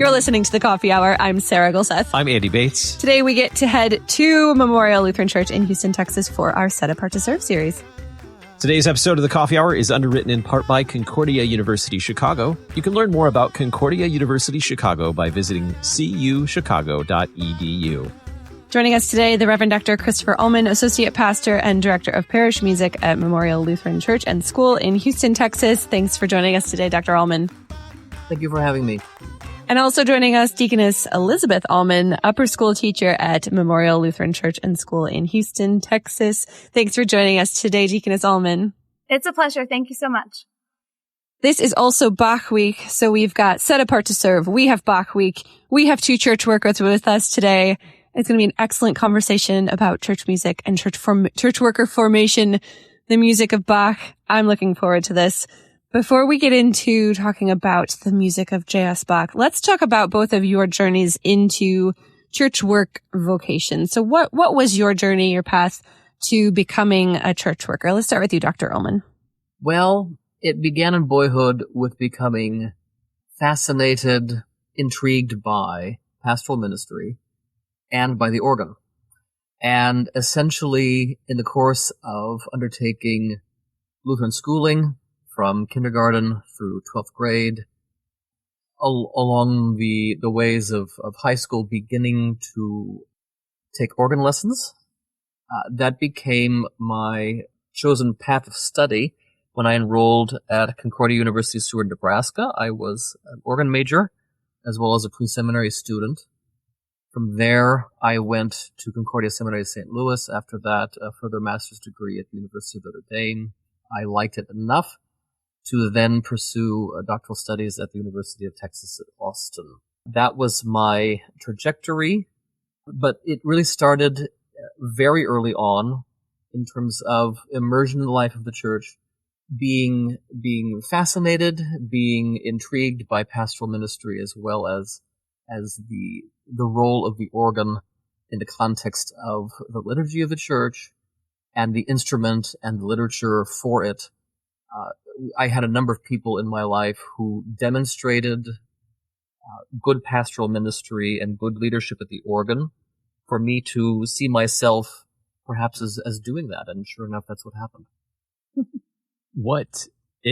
You're listening to The Coffee Hour. I'm Sarah Gulseth. I'm Andy Bates. Today we get to head to Memorial Lutheran Church in Houston, Texas for our Set Apart to Serve series. Today's episode of The Coffee Hour is underwritten in part by Concordia University Chicago. You can learn more about Concordia University Chicago by visiting cuchicago.edu. Joining us today, the Reverend Dr. Christopher Ahlman, Associate Pastor and Director of Parish Music at Memorial Lutheran Church and School in Houston, Texas. Thanks for joining us today, Dr. Ahlman. Thank you for having me. And also joining us, Deaconess Elizabeth Ahlman, upper school teacher at Memorial Lutheran Church and School in Houston, Texas. Thanks for joining us today, Deaconess Ahlman. It's a pleasure. Thank you so much. This is also Bach Week, so we've got Set Apart to Serve. We have Bach Week. We have two church workers with us today. It's going to be an excellent conversation about church music and church worker formation, the music of Bach. I'm looking forward to this. Before we get into talking about the music of J.S. Bach, let's talk about both of your journeys into church work vocation. So what was your journey, your path to becoming a church worker? Let's start with you, Dr. Ahlman. Well, it began in boyhood with becoming fascinated, intrigued by pastoral ministry and by the organ. And essentially, in the course of undertaking Lutheran schooling, from kindergarten through 12th grade, along the ways of high school, beginning to take organ lessons. That became my chosen path of study when I enrolled at Concordia University, Seward, Nebraska. I was an organ major as well as a pre-seminary student. From there, I went to Concordia Seminary St. Louis. After that, a further master's degree at the University of Notre Dame. I liked it enough to then pursue doctoral studies at the University of Texas at Austin. That was my trajectory, but it really started very early on in terms of immersion in the life of the church, being fascinated, being intrigued by pastoral ministry as well as the role of the organ in the context of the liturgy of the church and the instrument and the literature for it. I had a number of people in my life who demonstrated good pastoral ministry and good leadership at the organ for me to see myself perhaps as doing that. And sure enough, that's what happened.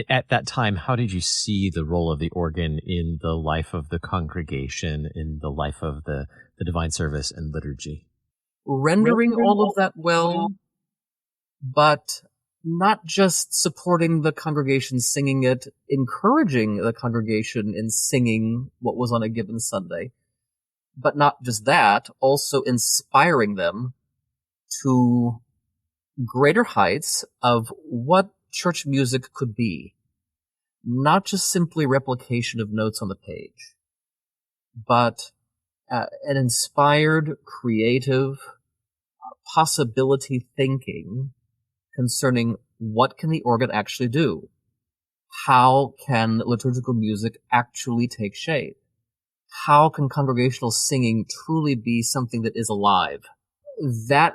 At that time, how did you see the role of the organ in the life of the congregation, in the life of the divine service and liturgy? Rendering all of that well, but not just supporting the congregation singing it, encouraging the congregation in singing what was on a given Sunday. But not just that, also inspiring them to greater heights of what church music could be. Not just simply replication of notes on the page, but an inspired, creative, possibility thinking concerning what can the organ actually do? How can liturgical music actually take shape? How can congregational singing truly be something that is alive? That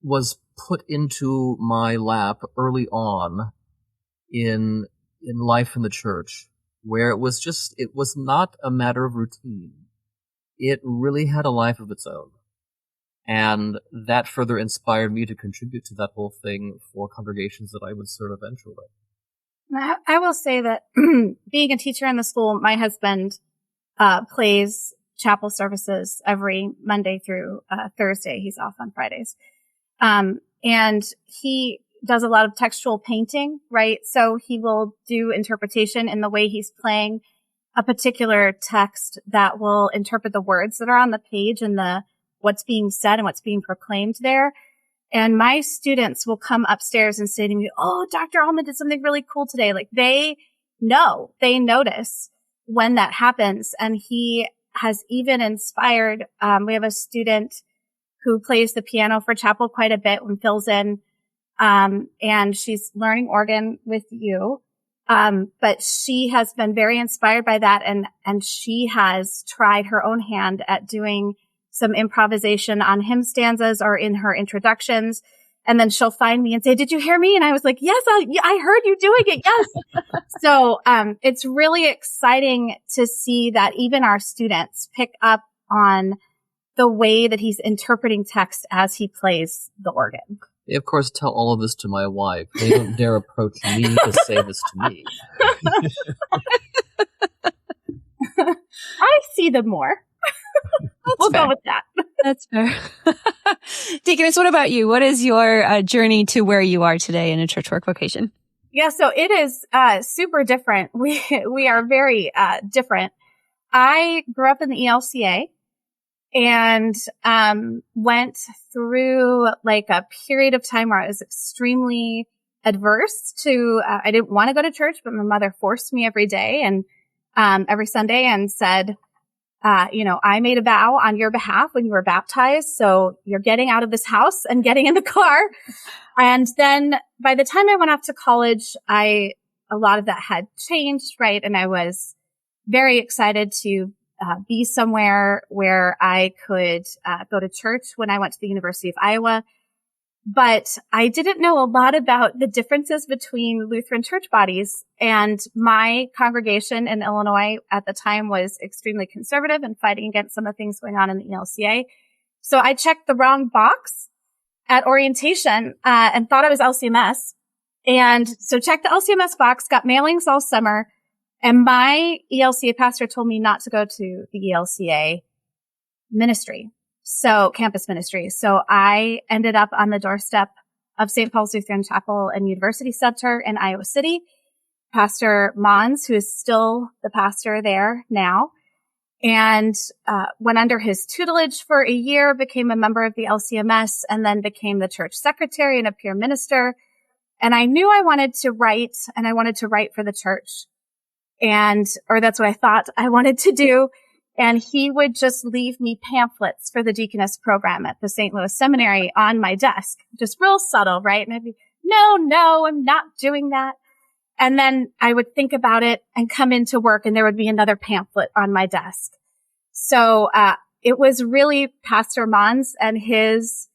was put into my lap early on in life in the church, where it was not a matter of routine. It really had a life of its own. And that further inspired me to contribute to that whole thing for congregations that I would serve eventually. I will say that being a teacher in the school, my husband plays chapel services every Monday through Thursday. He's off on Fridays. And he does a lot of textual painting, right? So he will do interpretation in the way he's playing a particular text that will interpret the words that are on the page and what's being said and what's being proclaimed there. And my students will come upstairs and say to me, "Oh, Dr. Ahlman did something really cool today." Like they notice when that happens. And he has even inspired, we have a student who plays the piano for chapel quite a bit and fills in, and she's learning organ with you. But she has been very inspired by that. And she has tried her own hand at doing some improvisation on hymn stanzas or in her introductions. And then she'll find me and say, did you hear me? And I was like, yes, I heard you doing it. Yes. So, it's really exciting to see that even our students pick up on the way that he's interpreting text as he plays the organ. They, of course, tell all of this to my wife. They don't dare approach me to say this to me. I see them more. We'll go with that. That's fair. Deaconess, what about you? What is your journey to where you are today in a church work vocation? Yeah, so it is super different. We are very different. I grew up in the ELCA and went through like a period of time where I was extremely adverse to, I didn't want to go to church, but my mother forced me every day and every Sunday and said, I made a vow on your behalf when you were baptized. So you're getting out of this house and getting in the car. And then by the time I went off to college, a lot of that had changed, right? And I was very excited to be somewhere where I could go to church when I went to the University of Iowa. But I didn't know a lot about the differences between Lutheran church bodies. And my congregation in Illinois at the time was extremely conservative and fighting against some of the things going on in the ELCA. So I checked the wrong box at orientation and thought I was LCMS. And so checked the LCMS box, got mailings all summer. And my ELCA pastor told me not to go to the ELCA ministry. So campus ministry. So I ended up on the doorstep of St. Paul's Lutheran Chapel and University Center in Iowa City. Pastor Mons, who is still the pastor there now, and went under his tutelage for a year, became a member of the LCMS, and then became the church secretary and a peer minister. And I knew I wanted to write, and I wanted to write for the church. Or that's what I thought I wanted to do. And he would just leave me pamphlets for the deaconess program at the St. Louis Seminary on my desk, just real subtle, right? And I'd be, no, I'm not doing that. And then I would think about it and come into work and there would be another pamphlet on my desk. So, it was really Pastor Mons and his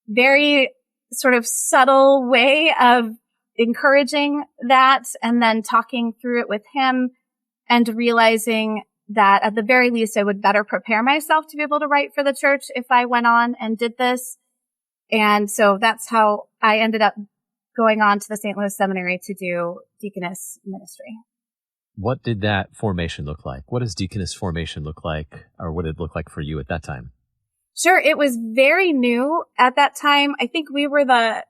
very sort of subtle way of encouraging that and then talking through it with him and realizing that at the very least I would better prepare myself to be able to write for the church if I went on and did this. And so that's how I ended up going on to the St. Louis Seminary to do deaconess ministry. What did that formation look like? What does deaconess formation look like, or what did it look like for you at that time? Sure. It was very new at that time. I think we were the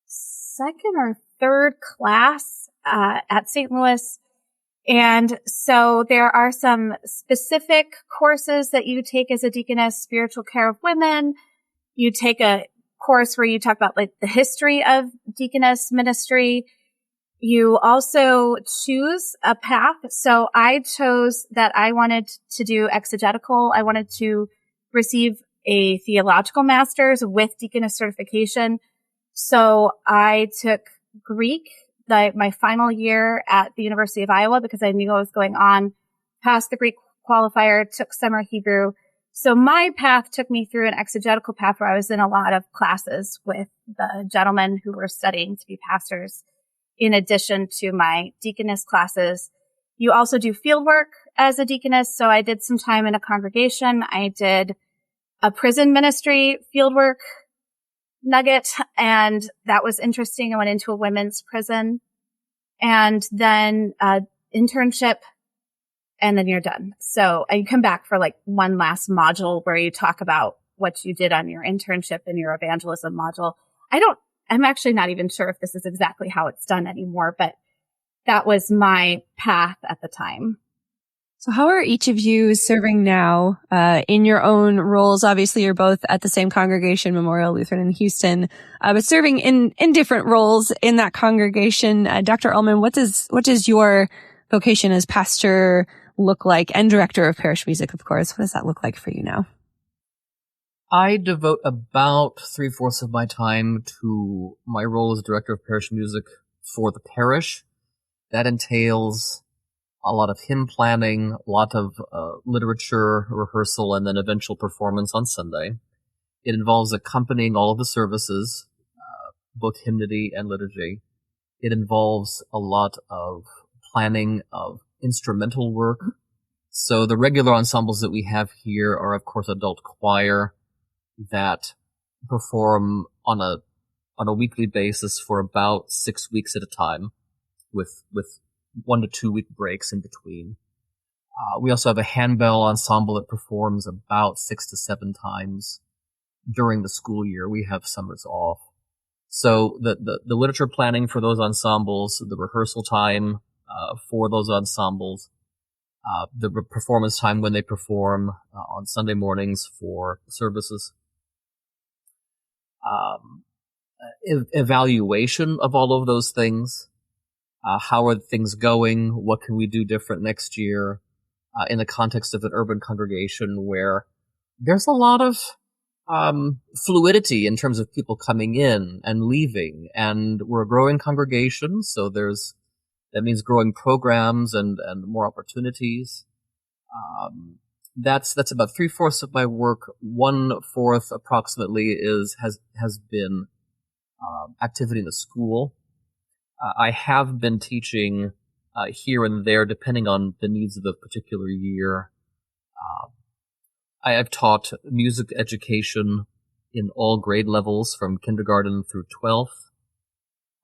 second or third class at St. Louis. And so there are some specific courses that you take as a deaconess, spiritual care of women. You take a course where you talk about like the history of deaconess ministry. You also choose a path. So I chose that I wanted to do exegetical. I wanted to receive a theological master's with deaconess certification. So I took Greek my final year at the University of Iowa because I knew I was going on past the Greek qualifier, took summer Hebrew. So my path took me through an exegetical path where I was in a lot of classes with the gentlemen who were studying to be pastors in addition to my deaconess classes. You also do field work as a deaconess. So I did some time in a congregation. I did a prison ministry field work nugget, and that was interesting. I went into a women's prison and then internship, and then you're done. So you come back for like one last module where you talk about what you did on your internship and your evangelism module. I'm actually not even sure if this is exactly how it's done anymore, but that was my path at the time. So how are each of you serving now in your own roles? Obviously, you're both at the same congregation, Memorial Lutheran in Houston, but serving in different roles in that congregation. Dr. Ahlman, what does your vocation as pastor look like, and director of parish music, of course? What does that look like for you now? I devote about 3/4 of my time to my role as director of parish music for the parish. That entails a lot of hymn planning, a lot of literature rehearsal, and then eventual performance on Sunday. It involves accompanying all of the services both hymnody and liturgy. It involves a lot of planning of instrumental work. So the regular ensembles that we have here are, of course, adult choir that perform on a weekly basis for about 6 weeks at a time, with 1 to 2 week breaks in between. We also have a handbell ensemble that performs about 6 to 7 times during the school year. We have summers off. So the literature planning for those ensembles, the rehearsal time for those ensembles, the performance time when they perform on Sunday mornings for services, evaluation of all of those things. How are things going? What can we do different next year? In the context of an urban congregation where there's a lot of fluidity in terms of people coming in and leaving, and we're a growing congregation, so that means growing programs and more opportunities. That's about 3/4 of my work. 1/4 approximately has been activity in the school. I have been teaching here and there, depending on the needs of the particular year. I have taught music education in all grade levels, from kindergarten through 12th.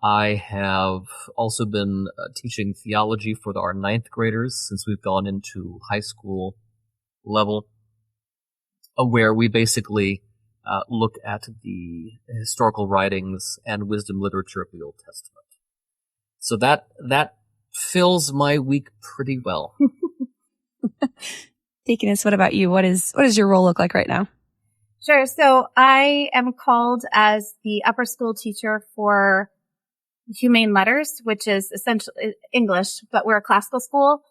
I have also been teaching theology for our 9th graders since we've gone into high school level, where we basically look at the historical writings and wisdom literature of the Old Testament. So that fills my week pretty well. Deaconess, what about you? What does your role look like right now? Sure. So I am called as the upper school teacher for Humane Letters, which is essentially English, but we're a classical school.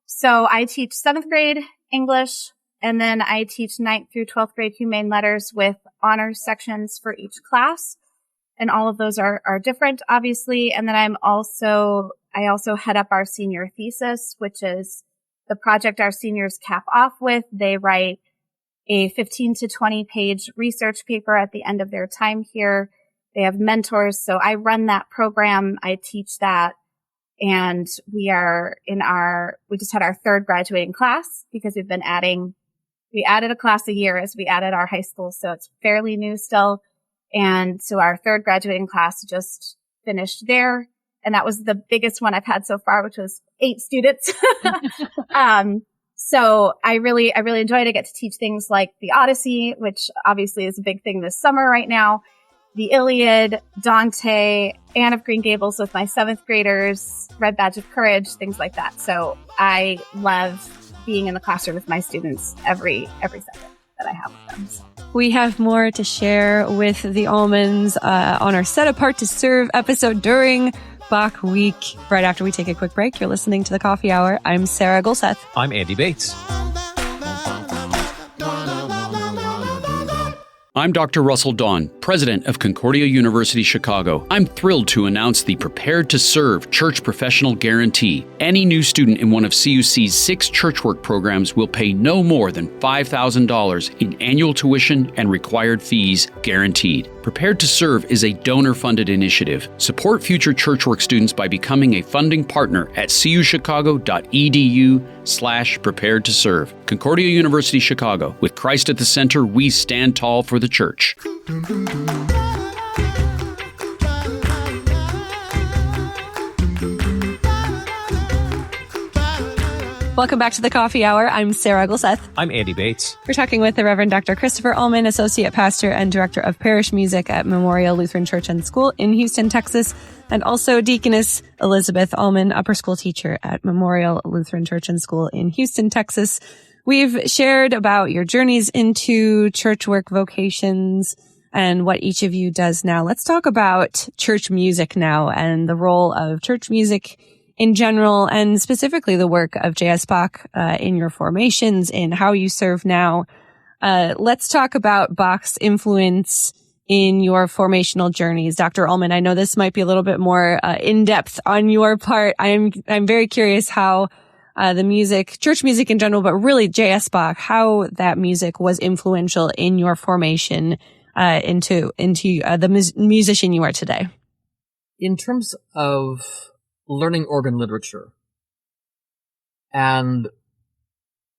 So I teach 7th grade English, and then I teach 9th through 12th grade Humane Letters with honors sections for each class. And all of those are different, obviously. And then I also head up our senior thesis, which is the project our seniors cap off with. They write a 15 to 20 page research paper at the end of their time here. They have mentors. So I run that program. I teach that. And we just had our 3rd graduating class because we added a class a year as we added our high school. So it's fairly new still. And so our 3rd graduating class just finished there. And that was the biggest one I've had so far, which was 8 students. So I really enjoyed it. I get to teach things like the Odyssey, which obviously is a big thing this summer right now, the Iliad, Dante, Anne of Green Gables with my 7th graders, Red Badge of Courage, things like that. So I love being in the classroom with my students every second that I have with them. So. We have more to share with the Ahlmans on our Set Apart to Serve episode during Bach Week. Right after we take a quick break, you're listening to The Coffee Hour. I'm Sarah Gulseth. I'm Andy Bates. I'm Dr. Russell Dawn, president of Concordia University Chicago. I'm thrilled to announce the Prepared to Serve Church Professional Guarantee. Any new student in one of CUC's 6 church work programs will pay no more than $5,000 in annual tuition and required fees guaranteed. Prepared to Serve is a donor-funded initiative. Support future church work students by becoming a funding partner at cuchicago.edu/prepared to serve. Concordia University Chicago. With Christ at the center, we stand tall for the church. Welcome back to the Coffee Hour. I'm Sarah Gulseth. I'm Andy Bates. We're talking with the Reverend Dr. Christopher Ahlman, Associate Pastor and Director of Parish Music at Memorial Lutheran Church and School in Houston, Texas, and also Deaconess Elizabeth Ahlman, Upper School Teacher at Memorial Lutheran Church and School in Houston, Texas. We've shared about your journeys into church work vocations and what each of you does now. Let's talk about church music now and the role of church music in general, and specifically the work of J.S. Bach in your formations, in how you serve now. Let's talk about Bach's influence in your formational journeys. Dr. Ahlman, I know this might be a little bit more in-depth on your part. I'm very curious how the music, church music in general, but really J.S. Bach, how that music was influential in your formation into the musician you are today? In terms of learning organ literature, and,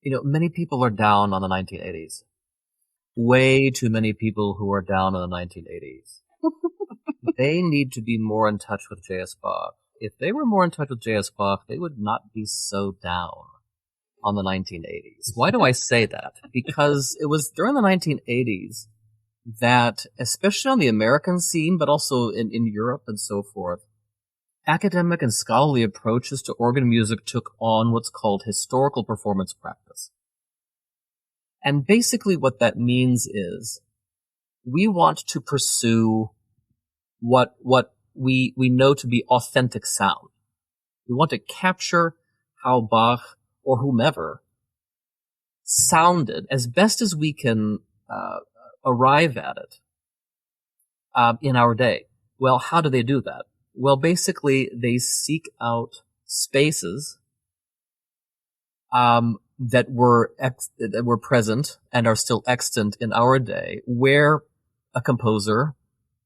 many people are down on the 1980s. Way too many people who are down on the 1980s. They need to be more in touch with J.S. Bach. If they were more in touch with J.S. Bach, they would not be so down on the 1980s. Why do I say that? Because it was during the 1980s that, especially on the American scene, but also in Europe and so forth, academic and scholarly approaches to organ music took on what's called historical performance practice. And basically what that means is we want to pursue what we know to be authentic sound. We want to capture how Bach or whomever sounded as best as we can arrive at it in our day. Well, how do they do that? Well, basically, they seek out spaces that were present and are still extant in our day, where a composer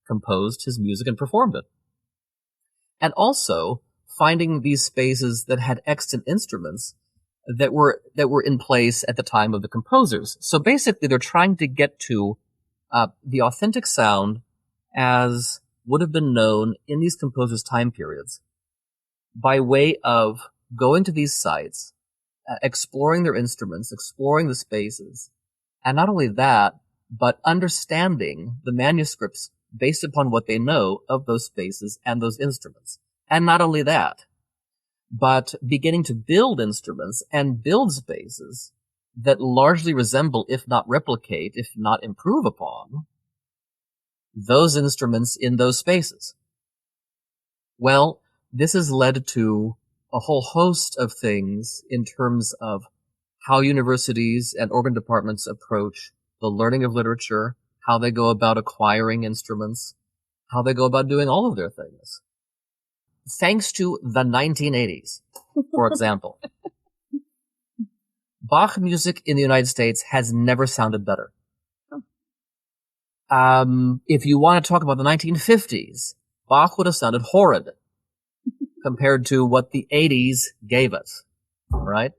composed his music and performed it. And also finding these spaces that had extant instruments that were in place at the time of the composers. So basically, they're trying to get to the authentic sound as would have been known in these composers' time periods by way of going to these sites, exploring their instruments, exploring the spaces, and not only that, but understanding the manuscripts based upon what they know of those spaces and those instruments. And not only that, but beginning to build instruments and build spaces that largely resemble, if not replicate, if not improve upon, those instruments in those spaces. Well, this has led to a whole host of things in terms of how universities and organ departments approach the learning of literature, how they go about acquiring instruments, how they go about doing all of their things. Thanks to the 1980s, for example. Bach music in the United States has never sounded better. If you want to talk about the 1950s, Bach would have sounded horrid compared to what the 80s gave us, right?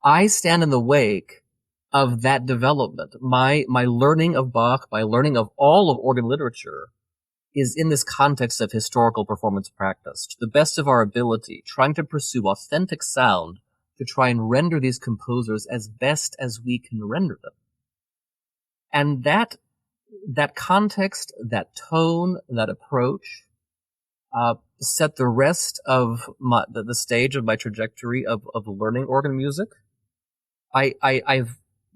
I stand in the wake of that development. My learning of Bach, my learning of all of organ literature is in this context of historical performance practice, to the best of our ability, trying to pursue authentic sound to try and render these composers as best as we can render them. And that context, that tone, that approach, set the rest of the stage of my trajectory of learning organ music. I've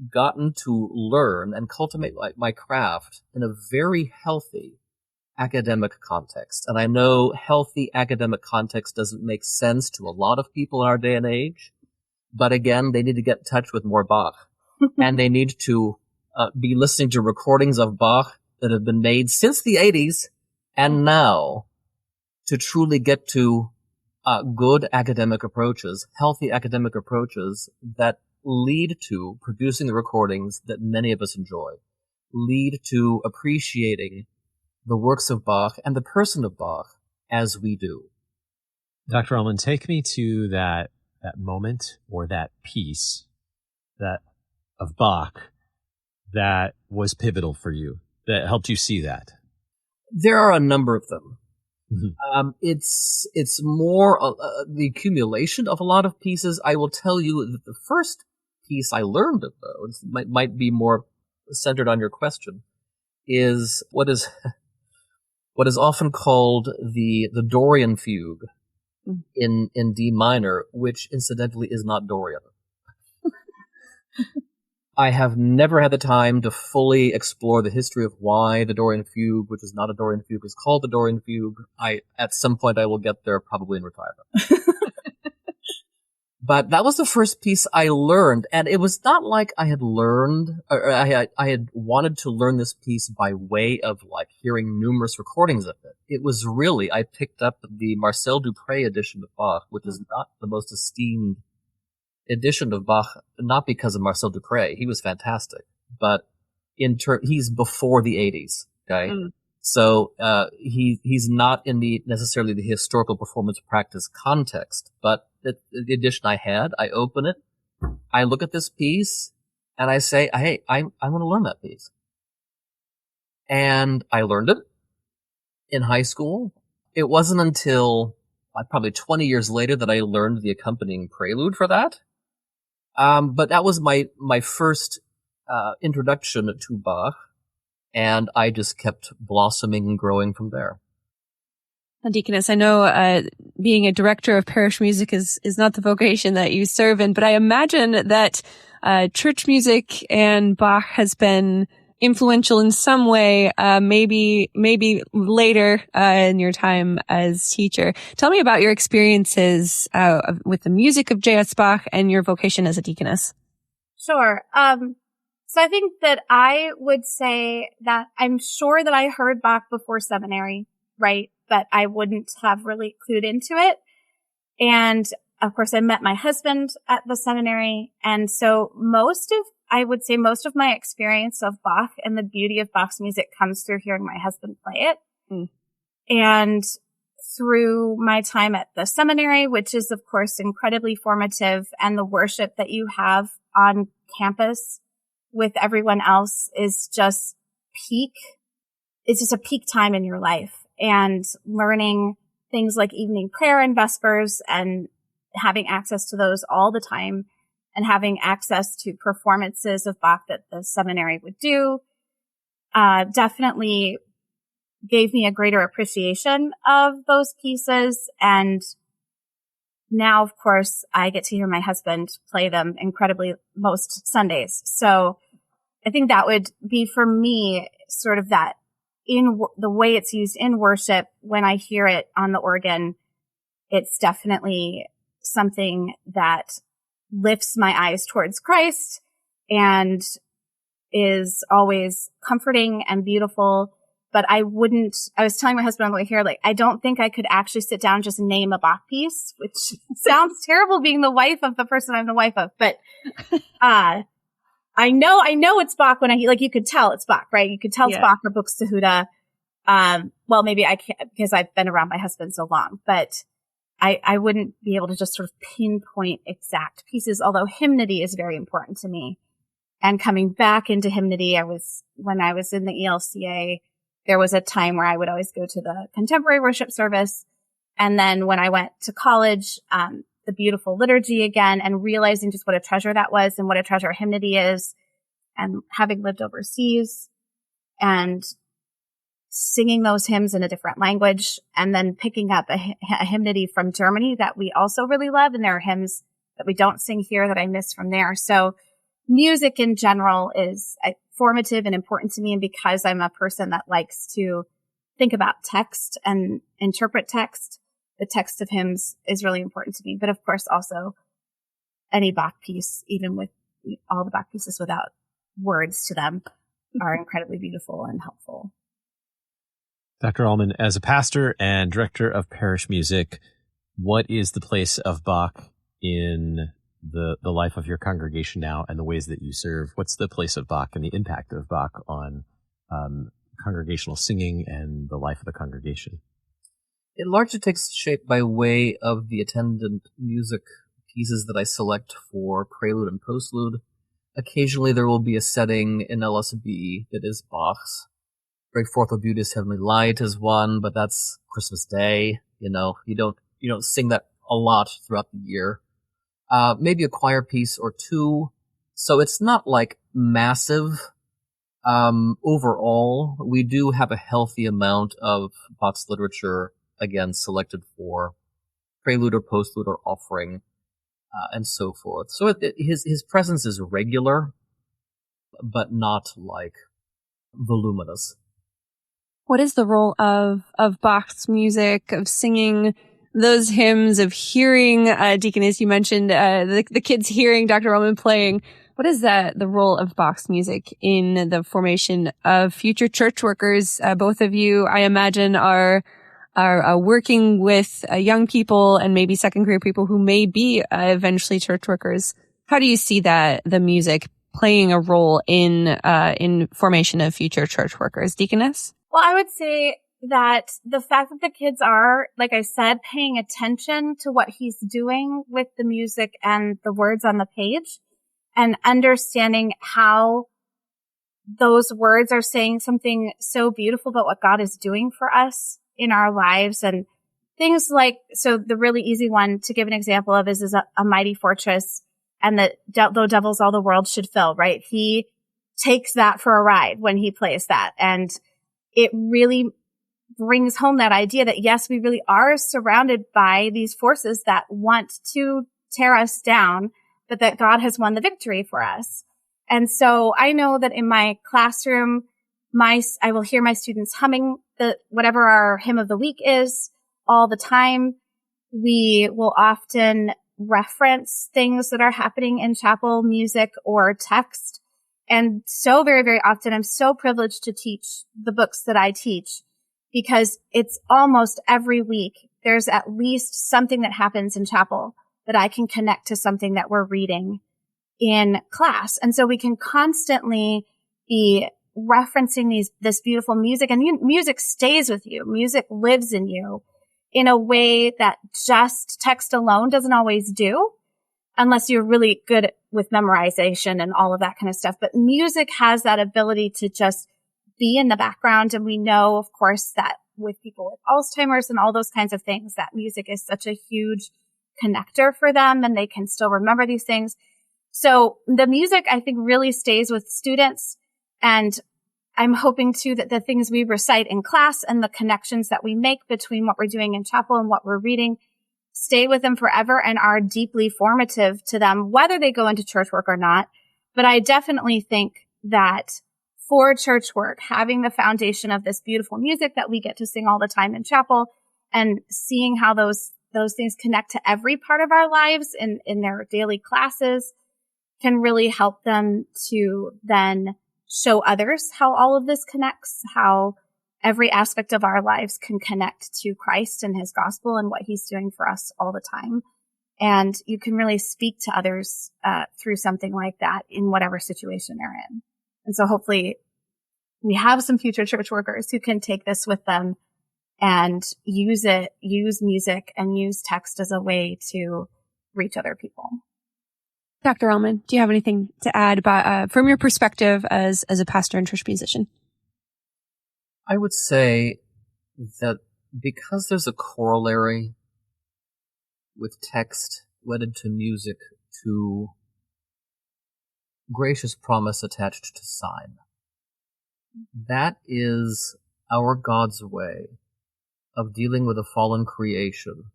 gotten to learn and cultivate my craft in a very healthy academic context. And I know healthy academic context doesn't make sense to a lot of people in our day and age. But again, they need to get in touch with more Bach. And they need to be listening to recordings of Bach that have been made since the 80s and now to truly get to good academic approaches, healthy academic approaches that lead to producing the recordings that many of us enjoy, lead to appreciating the works of Bach and the person of Bach as we do. Dr. Ahlman, take me to that moment or that piece of Bach that was pivotal for you, that helped you see that. There are a number of them. Mm-hmm. It's more the accumulation of a lot of pieces. I will tell you that the first piece I learned of, though, might be more centered on your question, is what is often called the Dorian fugue in D minor, which incidentally is not Dorian. I have never had the time to fully explore the history of why the Dorian fugue, which is not a Dorian fugue, is called the Dorian fugue. At some point I will get there, probably in retirement. But that was the first piece I learned, and it was not like I had learned, or I had wanted to learn this piece by way of like hearing numerous recordings of it. It was really, I picked up the Marcel Dupré edition of Bach, which is not the most esteemed edition of Bach, not because of Marcel Dupré, he was fantastic, but he's before the 80s, Okay. So, he's not in necessarily the historical performance practice context, but the edition I had, I open it, I look at this piece, and I say, hey, I'm going to learn that piece. And I learned it in high school. It wasn't until probably 20 years later that I learned the accompanying prelude for that. But that was my first introduction to Bach, and I just kept blossoming and growing from there. Deaconess, I know being a director of parish music is not the vocation that you serve in, but I imagine that church music and Bach has been influential in some way, maybe later in your time as teacher. Tell me about your experiences with the music of J.S. Bach and your vocation as a deaconess. Sure. So I think that I would say that I'm sure that I heard Bach before seminary, right? But I wouldn't have really clued into it. And of course, I met my husband at the seminary. And so I would say most of my experience of Bach and the beauty of Bach's music comes through hearing my husband play it. And through my time at the seminary, which is of course incredibly formative, and the worship that you have on campus with everyone else is just it's just a peak time in your life. And learning things like evening prayer and vespers and having access to those all the time, and having access to performances of Bach that the seminary would do, definitely gave me a greater appreciation of those pieces. And now, of course, I get to hear my husband play them incredibly most Sundays. So I think that would be for me sort of that in the way it's used in worship. When I hear it on the organ, it's definitely something that lifts my eyes towards Christ and is always comforting and beautiful. But I was telling my husband on the way here, I don't think I could actually sit down and just name a Bach piece, which sounds terrible being the wife of the person I'm the wife of. But, I know it's Bach when you could tell it's Bach, right? You could tell it's Bach or Buxtehude. Well, maybe I can't because I've been around my husband so long, but I wouldn't be able to just sort of pinpoint exact pieces, although hymnody is very important to me. And coming back into hymnody, when I was in the ELCA, there was a time where I would always go to the contemporary worship service. And then when I went to college, the beautiful liturgy again, and realizing just what a treasure that was and what a treasure hymnody is. And having lived overseas and singing those hymns in a different language, and then picking up a hymnody from Germany that we also really love. And there are hymns that we don't sing here that I miss from there. So music in general is formative and important to me. And because I'm a person that likes to think about text and interpret text, the text of hymns is really important to me. But of course, also any Bach piece, even with all the Bach pieces without words to them, are incredibly beautiful and helpful. Dr. Ahlman, as a pastor and director of parish music, what is the place of Bach in the life of your congregation now and the ways that you serve? What's the place of Bach and the impact of Bach on congregational singing and the life of the congregation? It largely takes shape by way of the attendant music pieces that I select for prelude and postlude. Occasionally there will be a setting in LSB that is Bach's. Break Forth, O Beauteous Heavenly Light is one, but that's Christmas Day. You don't sing that a lot throughout the year. Maybe a choir piece or two. So it's not massive. Overall, we do have a healthy amount of Bach's literature, again, selected for prelude or postlude or offering, and so forth. So his presence is regular, but not voluminous. What is the role of Bach's music, of singing those hymns, of hearing, Deaconess, you mentioned the kids hearing Dr. Ahlman playing. What is the role of Bach's music in the formation of future church workers? Both of you, I imagine, are working with young people and maybe second career people who may be eventually church workers. How do you see the music playing a role in formation of future church workers? Deaconess? Well, I would say that the fact that the kids are, like I said, paying attention to what he's doing with the music and the words on the page and understanding how those words are saying something so beautiful about what God is doing for us in our lives. And things like, so the really easy one to give an example of is a mighty fortress, and that though devils all the world should fill, right? He takes that for a ride when he plays that. And it really brings home that idea that, yes, we really are surrounded by these forces that want to tear us down, but that God has won the victory for us. And so I know that in my classroom, I will hear my students humming whatever our hymn of the week is all the time. We will often reference things that are happening in chapel, music or text. And so very, very often, I'm so privileged to teach the books that I teach, because it's almost every week there's at least something that happens in chapel that I can connect to something that we're reading in class. And so we can constantly be referencing this beautiful music, and music stays with you. Music lives in you in a way that just text alone doesn't always do, unless you're really good with memorization and all of that kind of stuff. But music has that ability to just be in the background. And we know, of course, that with people with Alzheimer's and all those kinds of things, that music is such a huge connector for them, and they can still remember these things. So the music, I think, really stays with students. And I'm hoping too that the things we recite in class and the connections that we make between what we're doing in chapel and what we're reading stay with them forever and are deeply formative to them, whether they go into church work or not. But I definitely think that for church work, having the foundation of this beautiful music that we get to sing all the time in chapel, and seeing how those things connect to every part of our lives in their daily classes, can really help them to then show others how all of this connects, how every aspect of our lives can connect to Christ and his gospel and what he's doing for us all the time. And you can really speak to others through something like that in whatever situation they're in. And so hopefully we have some future church workers who can take this with them and use music and use text as a way to reach other people. Dr. Ahlman, do you have anything to add from your perspective as a pastor and church musician? I would say that because there's a corollary with text wedded to music to gracious promise attached to sign, that is our God's way of dealing with a fallen creation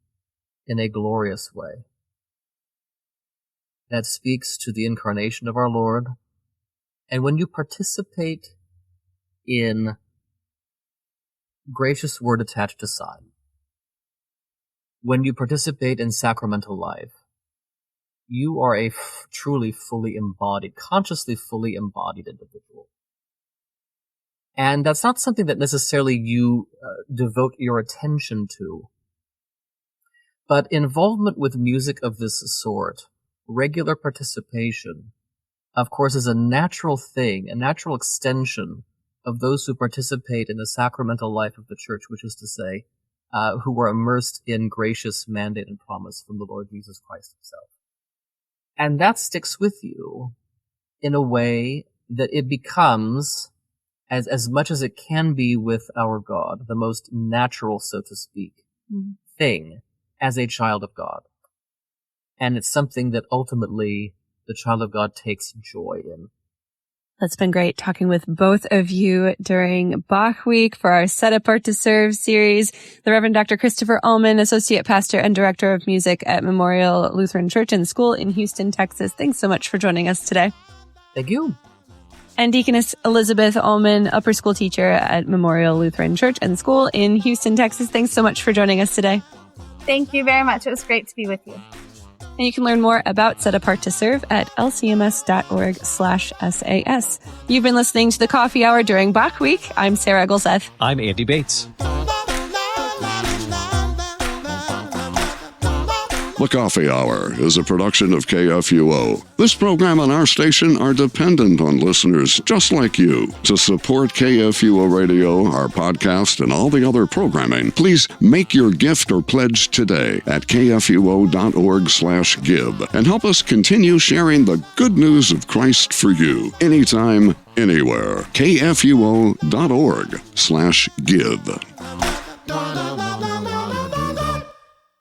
in a glorious way. That speaks to the incarnation of our Lord. And when you participate in gracious word attached to sign, when you participate in sacramental life, you are a truly fully embodied, consciously fully embodied individual. And that's not something that necessarily you devote your attention to. But involvement with music of this sort, regular participation, of course, is a natural thing, a natural extension of those who participate in the sacramental life of the church, which is to say, who are immersed in gracious mandate and promise from the Lord Jesus Christ himself. And that sticks with you in a way that it becomes, as much as it can be with our God, the most natural, so to speak, thing as a child of God. And it's something that ultimately the child of God takes joy in. That's been great talking with both of you during Bach Week for our Set Apart to Serve series. The Reverend Dr. Christopher Ahlman, Associate Pastor and Director of Music at Memorial Lutheran Church and School in Houston, Texas. Thanks so much for joining us today. Thank you. And Deaconess Elizabeth Ahlman, Upper School Teacher at Memorial Lutheran Church and School in Houston, Texas. Thanks so much for joining us today. Thank you very much. It was great to be with you. And you can learn more about Set Apart to Serve at lcms.org/SAS. You've been listening to the Coffee Hour during Bach Week. I'm Sarah Golseth. I'm Andy Bates. The Coffee Hour is a production of KFUO. This program and our station are dependent on listeners just like you. To support KFUO Radio, our podcast, and all the other programming, please make your gift or pledge today at kfuo.org/give and help us continue sharing the good news of Christ for you anytime, anywhere. kfuo.org/give.